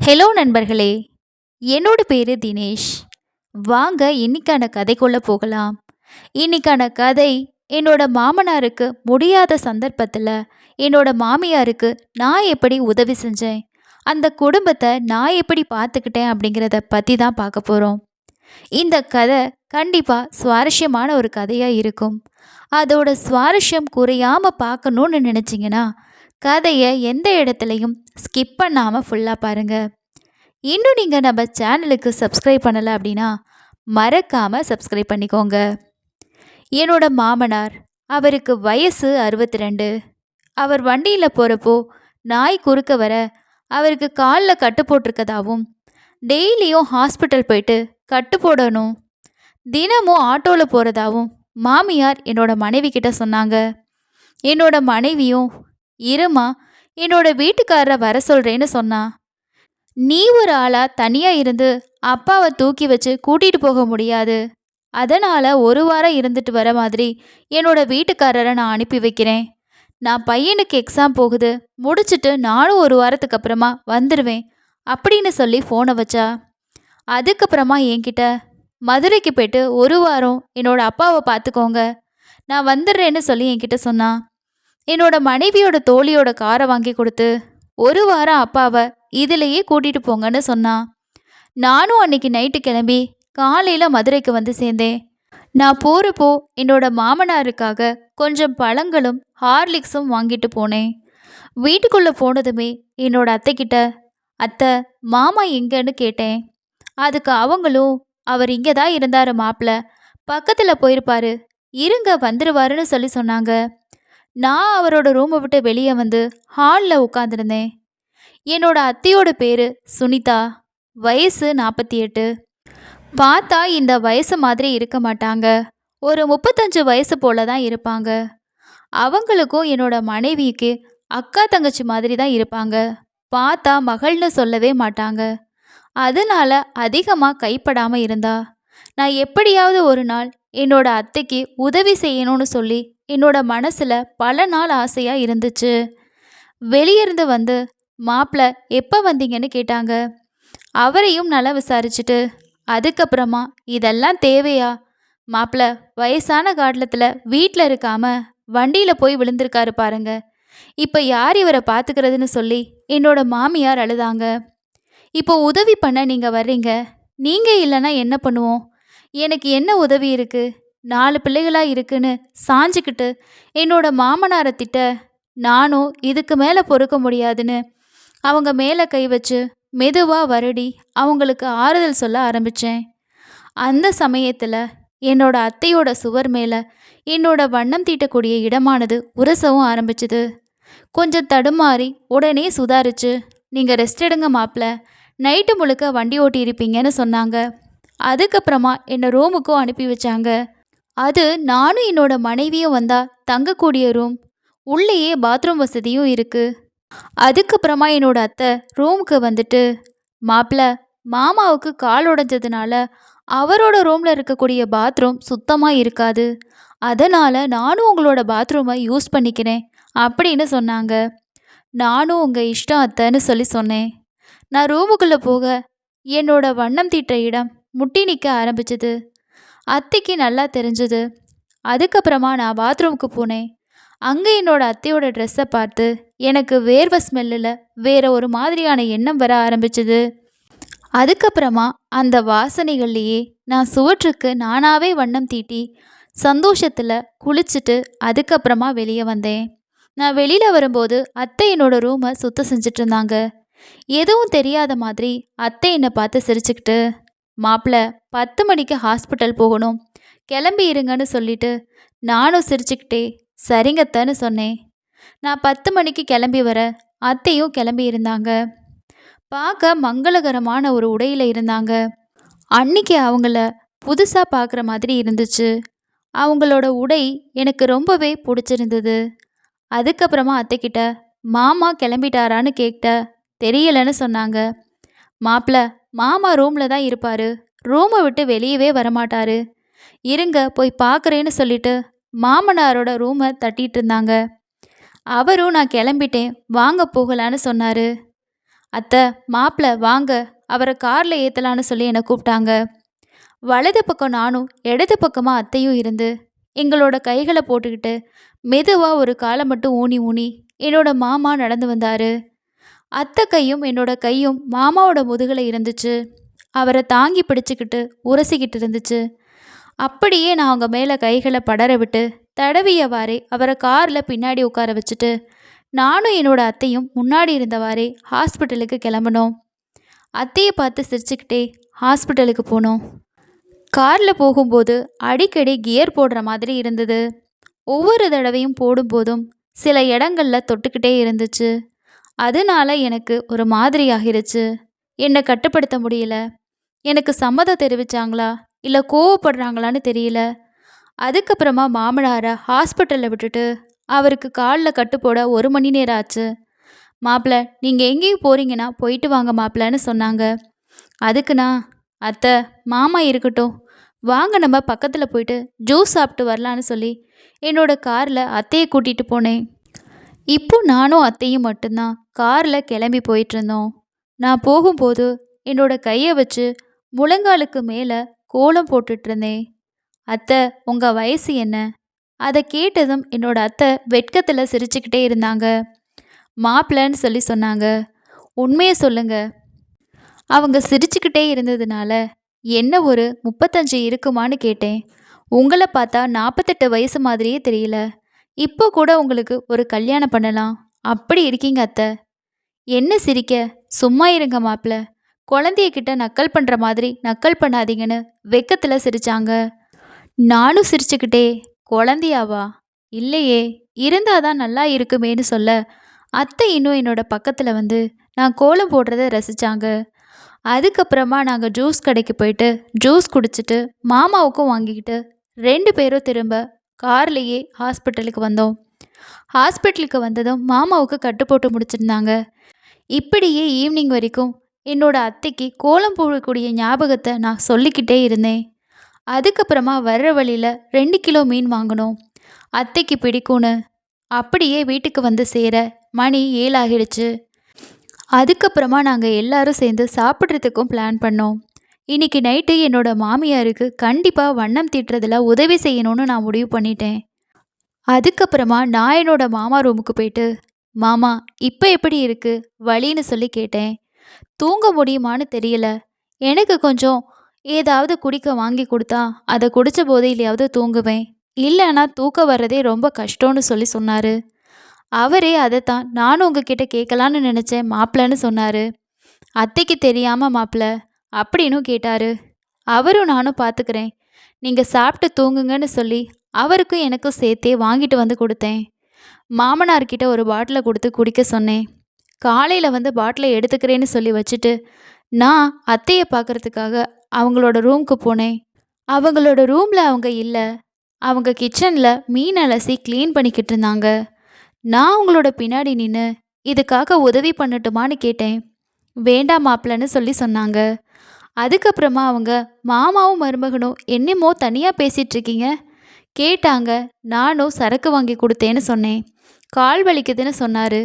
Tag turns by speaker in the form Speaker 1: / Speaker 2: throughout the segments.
Speaker 1: Hello நண்பர்களே, என்னோட பேரு தினேஷ். வாங்க இன்னைக்கான கதைக்குள்ள போகலாம். இன்னைக்கான கதை என்னோட மாமனாருக்கு முடியாத சந்தர்ப்பத்தில் என்னோட மாமியாருக்கு நான் எப்படி உதவி செஞ்சேன், அந்த குடும்பத்தை நான் எப்படி பார்த்துக்கிட்டேன் அப்படிங்கிறத பற்றி தான் பார்க்க போகிறோம். இந்த கதை கண்டிப்பாக சுவாரஸ்யமான ஒரு கதையாக இருக்கும். அதோட சுவாரஸ்யம் குறையாமல் பார்க்கணுன்னு நினச்சிங்கன்னா கதையை எந்த இடத்துலையும் ஸ்கிப் பண்ணாமல் ஃபுல்லாக பாருங்கள். இன்னும் நீங்கள் நம்ம சேனலுக்கு சப்ஸ்கிரைப் பண்ணலை அப்படின்னா மறக்காமல் சப்ஸ்கிரைப் பண்ணிக்கோங்க. என்னோட மாமனார், அவருக்கு வயசு 62. அவர் வண்டியில் போகிறப்போ நாய் குறுக்க வர அவருக்கு காலில் கட்டு போட்டிருக்கதாவும், டெய்லியும் ஹாஸ்பிட்டல் போயிட்டு கட்டு போடணும், தினமும் ஆட்டோவில் போகிறதாவும் மாமியார் என்னோட மனைவி கிட்ட சொன்னாங்க. என்னோட மனைவியும், இருமா என்னோட வீட்டுக்காரரை வர சொல்கிறேன்னு சொன்னா. நீ ஒரு ஆளா தனியாக இருந்து அப்பாவை தூக்கி வச்சு கூட்டிகிட்டு போக முடியாது, அதனால் ஒரு வாரம் இருந்துட்டு வர மாதிரி என்னோட வீட்டுக்காரரை நான் அனுப்பி வைக்கிறேன். நான் பையனுக்கு எக்ஸாம் போகுது, முடிச்சுட்டு நானும் ஒரு வாரத்துக்கு அப்புறமா வந்துடுவேன் அப்படின்னு சொல்லி ஃபோனை வச்சா. அதுக்கப்புறமா என்கிட்ட மதுரைக்கு போய்ட்டு ஒரு வாரம் என்னோட அப்பாவை பார்த்துக்கோங்க, நான் வந்துடுறேன்னு சொல்லி என்கிட்ட சொன்னான். என்னோட மனைவியோட தோழியோட காரை வாங்கி கொடுத்து ஒரு வாரம் அப்பாவை இதிலேயே கூட்டிகிட்டு போங்கன்னு சொன்னான். நானும் அன்னைக்கு நைட்டு கிளம்பி காலையில் மதுரைக்கு வந்து சேர்ந்தேன். நான் போகிறப்போ என்னோட மாமனாருக்காக கொஞ்சம் பழங்களும் ஹார்லிக்ஸும் வாங்கிட்டு போனேன். வீட்டுக்குள்ளே போனதுமே என்னோட அத்தைக்கிட்ட, அத்தை மாமா எங்கன்னு கேட்டேன். அதுக்கு அவங்களும், அவர் இங்கே தான் இருந்தார் மாப்பிள்ள, பக்கத்தில் போயிருப்பாரு, இருங்க வந்துடுவாருன்னு சொல்லி சொன்னாங்க. நான் அவரோட ரூமை விட்டு வெளியே வந்து ஹாலில் உட்காந்துருந்தேன். என்னோட அத்தையோட பேர் சுனிதா, வயசு 48. பார்த்தா இந்த வயசு மாதிரி இருக்க மாட்டாங்க, ஒரு 35 வயசு போல தான் இருப்பாங்க. அவங்களுக்கும் என்னோட மனைவிக்கு அக்கா தங்கச்சி மாதிரி தான் இருப்பாங்க. பார்த்தா மகள்னு சொல்லவே மாட்டாங்க. அதனால அதிகமாக கைப்படாமல் இருந்தா. நான் எப்படியாவது ஒரு நாள் என்னோட அத்தைக்கு உதவி செய்யணும்னு சொல்லி என்னோட மனசில் பல நாள் ஆசையாக இருந்துச்சு. வெளியிருந்து வந்து மாப்பிள்ள எப்போ வந்தீங்கன்னு கேட்டாங்க. அவரையும் நல்லா விசாரிச்சுட்டு அதுக்கப்புறமா, இதெல்லாம் தேவையா, மாப்பிள்ள வயசான காலத்தில் வீட்டில் இருக்காம வண்டியில் போய் விழுந்திருக்காரு பாருங்க, இப்போ யார் இவரை பார்த்துக்கிறதுன்னு சொல்லி என்னோட மாமியார் அழுதாங்க. இப்போ உதவி பண்ண நீங்கள் வர்றீங்க, நீங்கள் இல்லைன்னா என்ன பண்ணுவோம், எனக்கு என்ன உதவி இருக்குது, 4 பிள்ளைகளாக இருக்குன்னு சாஞ்சிக்கிட்டு என்னோட மாமனாரை திட்ட நானும் இதுக்கு மேலே பொறுக்க முடியாதுன்னு அவங்க மேலே கை வச்சு மெதுவாக வருடி அவங்களுக்கு ஆறுதல் சொல்ல ஆரம்பித்தேன். அந்த சமயத்தில் என்னோட அத்தையோட சுவர் மேலே என்னோட வண்ணம் தீட்டக்கூடிய இடமானது உரசவும் ஆரம்பிச்சுது. கொஞ்சம் தடுமாறி உடனே சுதாரிச்சு, நீங்கள் ரெஸ்ட் எடுங்க மாப்பிள்ள, நைட்டு முழுக்க வண்டி ஓட்டி இருப்பீங்கன்னு சொன்னாங்க. அதுக்கப்புறமா என்னை ரூமுக்கும் அனுப்பி வச்சாங்க. அது நானும் என்னோட மனைவியும் வந்தால் தங்கக்கூடிய ரூம், உள்ளேயே பாத்ரூம் வசதியும் இருக்குது. அதுக்கப்புறமா என்னோட அத்தை ரூமுக்கு வந்துட்டு, மாப்பிள்ள மாமாவுக்கு கால் உடைஞ்சதுனால அவரோட ரூமில் இருக்கக்கூடிய பாத்ரூம் சுத்தமாக இருக்காது, அதனால் நானும் உங்களோட பாத்ரூமை யூஸ் பண்ணிக்கிறேன் அப்படின்னு சொன்னாங்க. நானும் உங்கள் இஷ்டம் அத்தைன்னு சொல்லி சொன்னேன். நான் ரூமுக்குள்ளே போக என்னோட வண்ணம் தீட்ட இடம் முட்டி நிற்க ஆரம்பிச்சது. அத்தைக்கு நல்லா தெரிஞ்சுது. அதுக்கப்புறமா நான் பாத்ரூமுக்கு போனேன். அங்கே என்னோட அத்தையோட ட்ரெஸ்ஸை பார்த்து எனக்கு வேர்வை ஸ்மெல்லில் வேற ஒரு மாதிரியான எண்ணம் வர ஆரம்பிச்சுது. அதுக்கப்புறமா அந்த வாசனைகள்லேயே நான் சுவற்றுக்கு நானாகவே வண்ணம் தீட்டி சந்தோஷத்தில் குளிச்சுட்டு அதுக்கப்புறமா வெளியே வந்தேன். நான் வெளியில் வரும்போது அத்தை என்னோட ரூமை சுத்தம் செஞ்சுட்டு இருந்தாங்க. எதுவும் தெரியாத மாதிரி அத்தை என்னை பார்த்து சிரிச்சுக்கிட்டு, மாப்பிள்ள 10 மணிக்கு ஹாஸ்பிட்டல் போகணும், கிளம்பி இருங்கன்னு சொல்லிட்டு நானும் சிரிச்சுக்கிட்டே சரிங்கத்தன்னு சொன்னேன். நான் 10 மணிக்கு கிளம்பி வர அத்தையும் கிளம்பி இருந்தாங்க. பார்க்க மங்களகரமான ஒரு உடையில் இருந்தாங்க. அன்னைக்கு அவங்கள புதுசாக பார்க்குற மாதிரி இருந்துச்சு. அவங்களோட உடை எனக்கு ரொம்பவே பிடிச்சிருந்தது. அதுக்கப்புறமா அத்தைக்கிட்ட, மாமா கிளம்பிட்டாரான்னு கேட்ட, தெரியலன்னு சொன்னாங்க. மாப்பிள்ள மாமா ரூமில் தான் இருப்பார், ரூமை விட்டு வெளியவே வரமாட்டார், இருங்க போய் பார்க்குறேன்னு சொல்லிட்டு மாமனாரோட ரூமை தட்டிட்டு இருந்தாங்க. அவரும் நான் கிளம்பிட்டேன் வாங்க போகலான்னு சொன்னார். அத்தை, மாப்பிள்ள வாங்க, அவரை காரில் ஏற்றலான்னு சொல்லி என்னை கூப்பிட்டாங்க. வலது பக்கம் நானும் இடது பக்கமாக அத்தையும் இருந்து எங்களோட கைகளை போட்டுக்கிட்டு மெதுவாக ஒரு காலை மட்டும் ஊனி ஊனி என்னோட மாமா நடந்து வந்தார். அத்தை கையும் என்னோட கையும் மாமாவோட முதுகில் இருந்துச்சு. அவரை தாங்கி பிடிச்சிக்கிட்டு உரசிக்கிட்டு இருந்துச்சு. அப்படியே நான் அவங்க மேலே கைகளை படர விட்டு தடவியவாறே அவரை காரில் பின்னாடி உட்கார வச்சுட்டு நானும் என்னோட அத்தையும் முன்னாடி இருந்தவாறே ஹாஸ்பிட்டலுக்கு கிளம்பினோம். அத்தையை பார்த்து சிரிச்சுக்கிட்டே ஹாஸ்பிட்டலுக்கு போனோம். காரில் போகும்போது அடிக்கடி கியர் போடுற மாதிரி இருந்தது. ஒவ்வொரு தடவையும் போடும்போதும் சில இடங்களில் தொட்டுக்கிட்டே இருந்துச்சு. அதனால எனக்கு ஒரு மாதிரி ஆகிருச்சு. என்னை கட்டுப்படுத்த முடியல. எனக்கு சம்மதம் தெரிவித்தாங்களா இல்லை கோவப்படுறாங்களான்னு தெரியல. அதுக்கப்புறமா மாமனாரை ஹாஸ்பிட்டலில் விட்டுட்டு அவருக்கு காலில் கட்டு போட 1 மணி நேரம் ஆச்சு. மாப்பிள்ள, நீங்கள் எங்கேயும் போகிறீங்கன்னா போயிட்டு வாங்க மாப்பிள்ளன்னு சொன்னாங்க. அதுக்கு நான், அத்தை மாமா இருக்கட்டும், வாங்க நம்ம பக்கத்தில் போயிட்டு ஜூஸ் சாப்பிட்டு வரலான்னு சொல்லி என்னோட காரில் அத்தையை கூட்டிகிட்டு போனேன். இப்போ நானும் அத்தையும் மட்டும்தான் காரில் கிளம்பி போயிட்டுருந்தோம். நான் போகும்போது என்னோட கையை வச்சு முழங்காலுக்கு மேலே கோலம் போட்டுட்ருந்தேன். அத்தை, உங்கள் வயசு என்ன? அதை கேட்டதும் என்னோட அத்தை வெட்கத்தில் சிரிச்சுக்கிட்டே இருந்தாங்க. மாப்பிள்ளன்னு சொல்லி சொன்னாங்க. உண்மையை சொல்லுங்க. அவங்க சிரிச்சுக்கிட்டே இருந்ததுனால என்ன ஒரு 35 இருக்குமான்னு கேட்டேன். உங்களை பார்த்தா 48 வயசு மாதிரியே தெரியல. இப்போ கூட உங்களுக்கு ஒரு கல்யாணம் பண்ணலாம், அப்படி இருக்கீங்க அத்தை. என்ன சிரிக்க? சும்மா இருங்க மாப்பிள்ள. குழந்தையக்கிட்ட நக்கல் பண்ணுற மாதிரி நக்கல் பண்ணாதீங்கன்னு வெக்கத்தில் சிரித்தாங்க. நானும் சிரிச்சுக்கிட்டே, குழந்தையாவா? இல்லையே, இருந்தாதான் நல்லா இருக்குமேன்னு சொல்ல அத்தை இன்னும் என்னோட பக்கத்தில் வந்து நான் கோலம் போடுறத ரசித்தாங்க. அதுக்கப்புறமா நாங்கள் ஜூஸ் கடைக்கு போயிட்டு ஜூஸ் குடிச்சிட்டு மாமாவுக்கும் வாங்கிக்கிட்டு 2 பேரும் திரும்ப கார்லேயே ஹாஸ்பிட்டலுக்கு வந்தோம். ஹாஸ்பிட்டலுக்கு வந்ததும் மாமாவுக்கு கட்டு போட்டு முடிச்சிருந்தாங்க. இப்படியே ஈவினிங் வரைக்கும் என்னோட அத்தைக்கு கோலம் போடக்கூடிய ஞாபகத்தை நான் சொல்லிக்கிட்டே இருந்தேன். அதுக்கப்புறமா வர்ற வழியில் 2 கிலோ மீன் வாங்கினோம். அத்தைக்கு பிடிக்கும்னு. அப்படியே வீட்டுக்கு வந்து சேர மணி 7 ஆகிடுச்சு. அதுக்கப்புறமா நாங்கள் எல்லாரும் சேர்ந்து சாப்பிட்றதுக்கும் பிளான் பண்ணோம். இன்றைக்கி நைட்டு என்னோட மாமியாருக்கு கண்டிப்பாக வண்ணம் தீட்டுறதில் உதவி செய்யணும்னு நான் முடிவு பண்ணிட்டேன். அதுக்கப்புறமா நான் என்னோட மாமா ரூமுக்கு போயிட்டு, மாமா இப்போ எப்படி இருக்குது வலின்னு சொல்லி கேட்டேன். தூங்க முடியுமான்னு தெரியல, எனக்கு கொஞ்சம் ஏதாவது குடிக்க வாங்கி கொடுத்தா அதை குடித்த போதையிலையாவது தூங்குவேன், இல்லைன்னா தூக்கம் வர்றதே ரொம்ப கஷ்டம்னு சொல்லி சொன்னார். அவரே அதைத்தான் நானும் உங்ககிட்ட கேட்கலான்னு நினச்சேன் மாப்பிள்ளன்னு சொன்னார். அத்தைக்கு தெரியாமல் மாப்பிள்ள அப்படின்னு கேட்டார். அவரும் நானும் பார்த்துக்கிறேன், நீங்கள் சாப்பிட்டு தூங்குங்கன்னு சொல்லி அவருக்கும் எனக்கும் சேர்த்தே வாங்கிட்டு வந்து கொடுத்தேன். மாமனார்கிட்ட ஒரு பாட்டிலை கொடுத்து குடிக்க சொன்னேன். காலையில் வந்து பாட்டிலை எடுத்துக்கிறேன்னு சொல்லி வச்சுட்டு நான் அத்தையை பார்க்குறதுக்காக அவங்களோட ரூமுக்கு போனேன். அவங்களோட ரூமில் அவங்க இல்லை. அவங்க கிச்சனில் மீன் அலசி க்ளீன் பண்ணிக்கிட்டு இருந்தாங்க. நான் அவங்களோட பின்னாடி நின்று இதுக்காக உதவி பண்ணட்டுமான்னு கேட்டேன். வேண்டாம் மாப்பிள்ளன்னு சொல்லி சொன்னாங்க. அதுக்கப்புறமா அவங்க மாமாவும் மருமகனும் என்னமோ தனியாக பேசிகிட்ருக்கீங்க கேட்டாங்க. நானும் சரக்கு வாங்கி கொடுத்தேன்னு சொன்னேன். கால் வலிக்குதுன்னு சொன்னார்.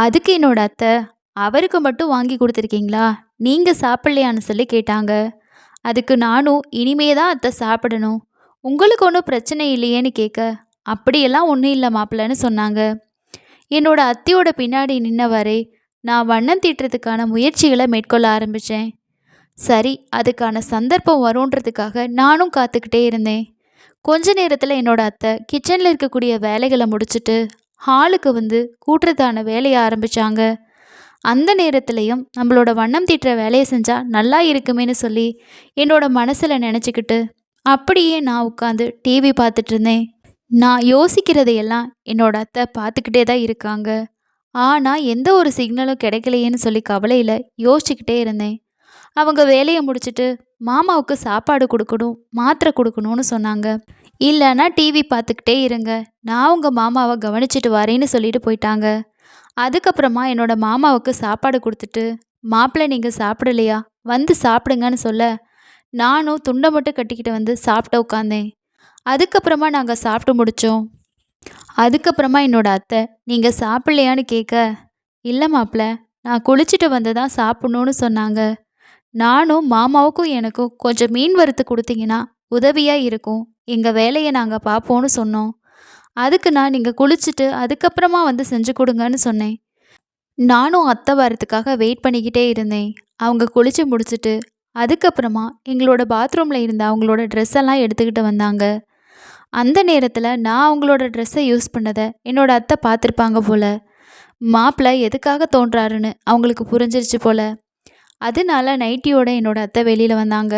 Speaker 1: அதுக்கு என்னோட அத்தை, அவருக்கு மட்டும் வாங்கி கொடுத்துருக்கீங்களா, நீங்கள் சாப்பிட்லையான்னு சொல்லி கேட்டாங்க. அதுக்கு நானும் இனிமே தான் அத்தை சாப்பிடணும், உங்களுக்கு ஒன்றும் பிரச்சனை இல்லையேன்னு கேட்க, அப்படியெல்லாம் ஒன்றும் இல்லை மாப்பிள்ளன்னு சொன்னாங்க. என்னோட அத்தையோட பின்னாடி நின்னவரே நான் வண்ணம் தீட்டுறதுக்கான முயற்சிகளை மேற்கொள்ள ஆரம்பித்தேன். சரி, அதுக்கான சந்தர்ப்பம் வரும்ன்றதுக்காக நானும் காத்துக்கிட்டே இருந்தேன். கொஞ்ச நேரத்தில் என்னோட அத்தை கிச்சனில் இருக்கக்கூடிய வேலைகளை முடிச்சுட்டு ஹாலுக்கு வந்து கூட்டுறதான வேலையை ஆரம்பித்தாங்க. அந்த நேரத்துலையும் நம்மளோட வண்ணம் தீட்டுற வேலையை செஞ்சால் நல்லா இருக்குமேன்னு சொல்லி என்னோட மனசில் நினச்சிக்கிட்டு அப்படியே நான் உட்காந்து டிவி பார்த்துட்டு இருந்தேன். நான் யோசிக்கிறதையெல்லாம் என்னோட அத்தை பார்த்துக்கிட்டே தான் இருக்காங்க. ஆனால் எந்த ஒரு சிக்னலும் கிடைக்கலையேன்னு சொல்லி கவலையில் யோசிச்சுக்கிட்டே இருந்தேன். அவங்க வேலையை முடிச்சுட்டு மாமாவுக்கு சாப்பாடு கொடுக்கணும், மாத்திரை கொடுக்கணும்னு சொன்னாங்க. இல்லைன்னா டிவி பார்த்துக்கிட்டே இருங்க, நான் உங்கள் மாமாவை கவனிச்சிட்டு வரேன்னு சொல்லிட்டு போயிட்டாங்க. அதுக்கப்புறமா என்னோட மாமாவுக்கு சாப்பாடு கொடுத்துட்டு, மாப்பிள்ளை நீங்கள் சாப்பிடலையா, வந்து சாப்பிடுங்கன்னு சொல்ல நானும் துண்டை மட்டும் கட்டிக்கிட்டு வந்து சாப்பிட்ட உட்காந்தேன். அதுக்கப்புறமா நாங்கள் சாப்பிட்டு முடித்தோம். அதுக்கப்புறமா என்னோட அத்தை நீங்கள் சாப்பிட்லையான்னு கேட்க, இல்லை மாப்பிள்ள நான் குளிச்சுட்டு வந்து தான் சாப்பிடணும்னு சொன்னாங்க. நானும் மாமாவுக்கும் எனக்கும் கொஞ்சம் மீன் வறுத்து கொடுத்தீங்கன்னா உதவியாக இருக்கும். எங்கள் வேலையை நாங்கள் பார்ப்போன்னு சொன்னோம். அதுக்கு நான் நீங்கள் குளிச்சுட்டு அதுக்கப்புறமா வந்து செஞ்சு கொடுங்கன்னு சொன்னேன். நானும் அத்தை வரத்துக்காக வெயிட் பண்ணிக்கிட்டே இருந்தேன். அவங்க குளிச்சு முடிச்சுட்டு அதுக்கப்புறமா எங்களோட பாத்ரூமில் இருந்த அவங்களோட ட்ரெஸ் எல்லாம் எடுத்துக்கிட்டு வந்தாங்க. அந்த நேரத்தில் நான் அவங்களோட ட்ரெஸ்ஸை யூஸ் பண்ணதை என்னோட அத்தை பார்த்துருப்பாங்க போல. மாப்பிள்ளை எதுக்காக தோன்றாருன்னு அவங்களுக்கு புரிஞ்சிருச்சு போல. அதனால நைட்டியோட என்னோட அத்தை வெளியில் வந்தாங்க.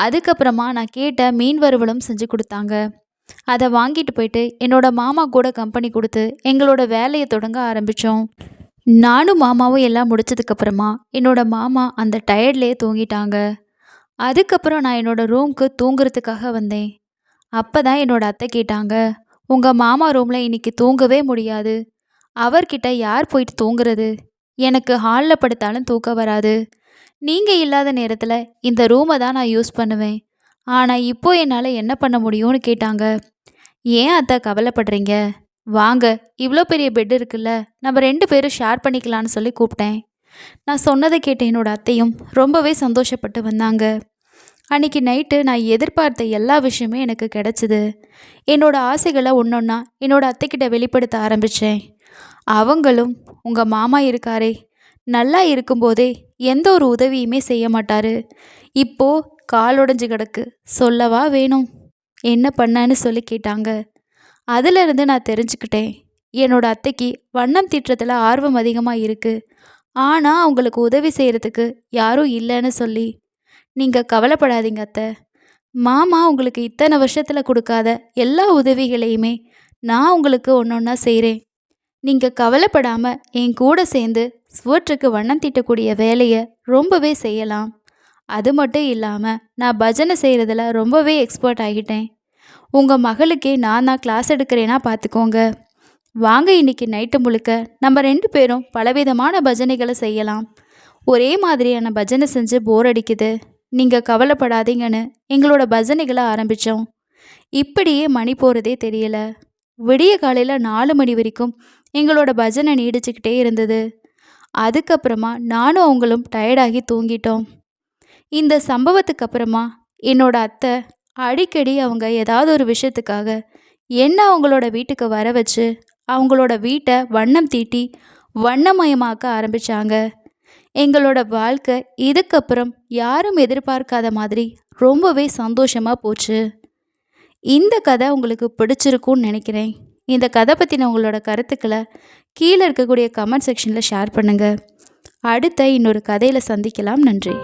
Speaker 1: அதுக்கப்புறமா நான் கேட்ட மீன் வறுவலும் செஞ்சு கொடுத்தாங்க. அதை வாங்கிட்டு போயிட்டு என்னோட மாமா கூட கம்பெனி கொடுத்து எங்களோட வேலையை தொடங்க ஆரம்பித்தோம். நானும் மாமாவும் எல்லாம் முடிச்சதுக்கப்புறமா என்னோட மாமா அந்த டயர்ட்லேயே தூங்கிட்டாங்க. அதுக்கப்புறம் நான் என்னோட ரூம்க்கு தூங்குறதுக்காக வந்தேன். அப்போ தான் என்னோட அத்தை கேட்டாங்க, உங்கள் மாமா ரூமில் இன்னைக்கு தூங்கவே முடியாது. அவர்கிட்ட யார் போயிட்டு தூங்குறது? எனக்கு ஹாலில் படுத்தாலும் தூக்கம் வராது. நீங்கள் இல்லாத நேரத்தில் இந்த ரூமை தான் நான் யூஸ் பண்ணுவேன். ஆனால் இப்போ என்னால் என்ன பண்ண முடியும்னு கேட்டாங்க. ஏன் அத்தை கவலைப்படுறீங்க? வாங்க, இவ்வளோ பெரிய பெட் இருக்குல்ல, நம்ம 2 பேரும் ஷேர் பண்ணிக்கலான்னு சொல்லி கூப்பிட்டேன். நான் சொன்னதை கேட்ட என்னோட அத்தையும் ரொம்பவே சந்தோஷப்பட்டு வந்தாங்க. அன்றைக்கி நைட்டு நான் எதிர்பார்த்த எல்லா விஷயமே எனக்கு கிடச்சிது. என்னோட ஆசைகளை ஒன்றொன்னா என்னோட அத்தைக்கிட்ட வெளிப்படுத்த ஆரம்பித்தேன். அவங்களும், உங்கள் மாமா இருக்காரே, நல்லா இருக்கும்போதே எந்த ஒரு உதவியுமே செய்ய மாட்டார். இப்போது கால் உடஞ்சி கிடக்கு, சொல்லவா வேணும்? என்ன பண்ணான்னு சொல்லி கேட்டாங்க. அதிலிருந்து நான் தெரிஞ்சுக்கிட்டேன், என்னோட அத்தைக்கு வண்ணம் தீட்டுறதுல ஆர்வம் அதிகமாக இருக்குது. ஆனால் அவங்களுக்கு உதவி செய்கிறதுக்கு யாரும் இல்லைன்னு சொல்லி. நீங்கள் கவலைப்படாதீங்க அத்தை. மாமா உங்களுக்கு இத்தனை வருஷத்தில் கொடுக்காத எல்லா உதவிகளையுமே நான் உங்களுக்கு ஒன்றா செய்கிறேன். நீங்கள் கவலைப்படாமல் என் கூட சேர்ந்து சுவற்றுக்கு வண்ணம் தீட்டக்கூடிய வேலையை ரொம்பவே செய்யலாம். அது மட்டும் இல்லாமல் நான் பஜனை செய்கிறதுல ரொம்பவே எக்ஸ்பர்ட் ஆகிட்டேன். உங்கள் மகளுக்கே நான் தான் கிளாஸ் எடுக்கிறேன்னா பார்த்துக்கோங்க. வாங்க, இன்னைக்கு நைட்டு முழுக்க நம்ம 2 பேரும் பலவிதமான பஜனைகளை செய்யலாம். ஒரே மாதிரியான பஜனை செஞ்சு போர் அடிக்குது. நீங்கள் கவலைப்படாதீங்கன்னு எங்களோட பஜனைகளை ஆரம்பித்தோம். இப்படியே மணி போகிறதே தெரியல. விடிய காலையில் 4 மணி வரைக்கும் எங்களோட பஜனை நீடிச்சுக்கிட்டே இருந்தது. அதுக்கப்புறமா நானும் அவங்களும் டயர்டாகி தூங்கிட்டோம். இந்த சம்பவத்துக்கு அப்புறமா என்னோட அத்தை அடிக்கடி அவங்க ஏதாவது ஒரு விஷயத்துக்காக என்ன அவங்களோட வீட்டுக்கு வர வச்சு அவங்களோட வீட்டை வண்ணம் தீட்டி வண்ணமயமாக்க ஆரம்பித்தாங்க. எங்களோட வாழ்க்கை இதுக்கப்புறம் யாரும் எதிர்பார்க்காத மாதிரி ரொம்பவே சந்தோஷமாக போச்சு. இந்த கதை உங்களுக்கு பிடிச்சிருக்கும்னு நினைக்கிறேன். இந்த கதை பற்றின உங்களோட கருத்துக்களை கீழே இருக்கக்கூடிய கமெண்ட் செக்ஷனில் ஷேர் பண்ணுங்கள். அடுத்த இன்னொரு கதையில் சந்திக்கலாம். நன்றி.